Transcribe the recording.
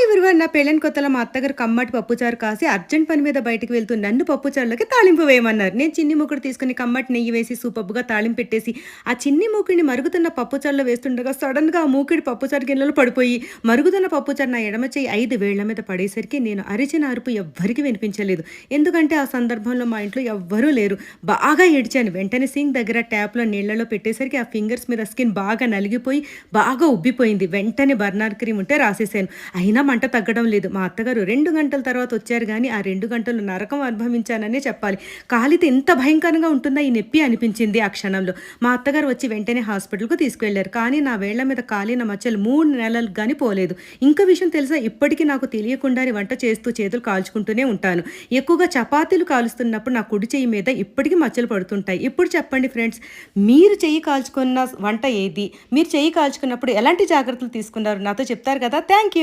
Everyone. నా పెళ్ళైన కొత్తలో మా అత్తగారు కమ్మటి పప్పుచారు కాసి అర్జెంట్ పని మీద బయటికి వెళ్తూ నన్ను పప్పుచారులోకి తాళింపు వేయమన్నారు. నేను చిన్ని మూకుడు తీసుకొని కమ్మటి నెయ్యి వేసి సూపర్‌గా తాళింపు పెట్టేసి, ఆ చిన్ని మూకుడిని మరుగుతున్న పప్పుచారులో వేస్తుండగా సడెన్‌గా ఆ మూకిడి పప్పుచారు గిన్నెలో పడిపోయి, మరుగుతున్న పప్పుచారు నా ఎడమ చెయ్యి 5 వేళ్ల మీద పడేసరికి నేను అరిచిన అరుపు ఎవ్వరికీ వినిపించలేదు. ఎందుకంటే ఆ సందర్భంలో మా ఇంట్లో ఎవ్వరూ లేరు. బాగా ఏడ్చాను. వెంటనే సింక్ దగ్గర ట్యాప్‌లో నీళ్లలో పెట్టేసరికి ఆ ఫింగర్స్ మీద స్కిన్ బాగా నలిగిపోయి, బాగా ఉబ్బిపోయింది. వెంటనే బర్నర్ క్రీమ్ ఉంటే రాసేసాను. అయినా మంట తగ్గడం లేదు. మా అత్తగారు 2 గంటల తర్వాత వచ్చారు గానీ, ఆ 2 గంటలు నరకం అనుభవించాననే చెప్పాలి. కాలితే ఇంత భయంకరంగా ఉంటుందా ఈ నొప్పి అనిపించింది ఆ క్షణంలో. మా అత్తగారు వచ్చి వెంటనే హాస్పిటల్‌కు తీసుకెళ్లారు. కానీ నా వేళ్ల మీద కాలిన మచ్చలు 3 నెలలు గాని పోలేదు. ఇంకో విషయం తెలుసా? ఇప్పటికి నాకు తెలియకుండానే వంట చేస్తూ చేతులు కాల్చుకుంటూనే ఉంటాను. ఎక్కువగా చపాతీలు కాలుస్తున్నప్పుడు నా కుడి చెయ్యి మీద ఇప్పటికి మచ్చలు పడుతుంటాయి. ఇప్పుడు చెప్పండి ఫ్రెండ్స్, మీరు చెయ్యి కాల్చుకున్న వంట ఏది? మీరు చెయ్యి కాల్చుకున్నప్పుడు ఎలాంటి జాగ్రత్తలు తీసుకున్నారు? నాతో చెప్తారు కదా! Thank you.